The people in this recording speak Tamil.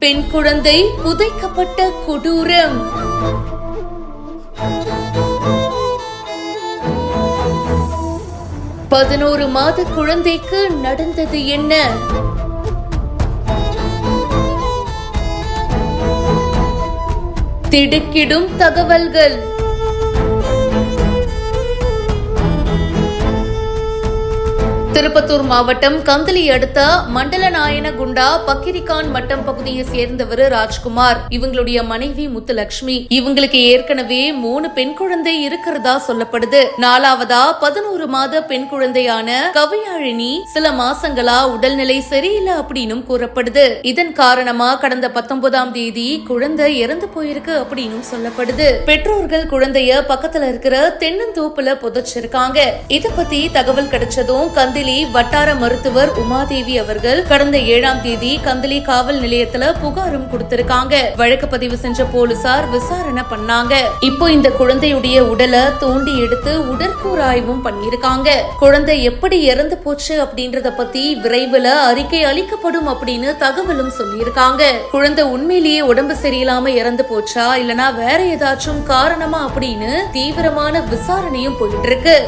பெண் குழந்தை புதைக்கப்பட்ட கொடூரம். பதினோரு மாத குழந்தைக்கு நடந்தது என்ன? திடுக்கிடும் தகவல்கள். திருப்பத்தூர் மாவட்டம் கந்தளி அடுத்த மண்டலநாயனகுண்டா பக்கிரிகான் மட்டம் பகுதியை சேர்ந்தவர் ராஜ்குமார். இவங்களுடைய மனைவி முத்துலட்சுமி. இவங்களுக்கு ஏற்கனவே 3 பெண் குழந்தை இருக்கிறதா சொல்லப்படுது. 4வதா 11 மாத பெண் குழந்தையான கவியாழினி சில மாசங்களா உடல்நிலை சரியில்லை அப்படின்னு கூறப்படுது. இதன் காரணமா கடந்த 19ஆம் தேதி குழந்தை இறந்து போயிருக்கு அப்படின்னு சொல்லப்படுது. பெற்றோர்கள் குழந்தைய பக்கத்துல இருக்கிற தென்னந்தோப்புல புதைச்சிருக்காங்க. இத பத்தி தகவல் கிடைச்சதும் கந்தளி வட்டார மருத்துவர் உமாதேவி அவர்கள் கடந்த 7ஆம் தேதி கந்தளி காவல் நிலையத்துல புகாரும் கொடுத்திருக்காங்க. வழக்கு பதிவு செஞ்ச போலீசார் விசாரணை பண்ணாங்க. இப்போ இந்த குழந்தையுடைய உடலை தோண்டி எடுத்து உடற்கூறாய்வும் பண்ணிருக்காங்க. குழந்தை எப்படி இறந்து போச்சு அப்படின்றத பத்தி விரைவில் அறிக்கை அளிக்கப்படும் அப்படின்னு தகவலும் சொல்லியிருக்காங்க. குழந்தை உண்மையிலேயே உடம்பு சரியில்லாம இறந்து போச்சா இல்லனா வேற ஏதாச்சும் காரணமா அப்படின்னு தீவிரமான விசாரணையும் போயிட்டு இருக்கு.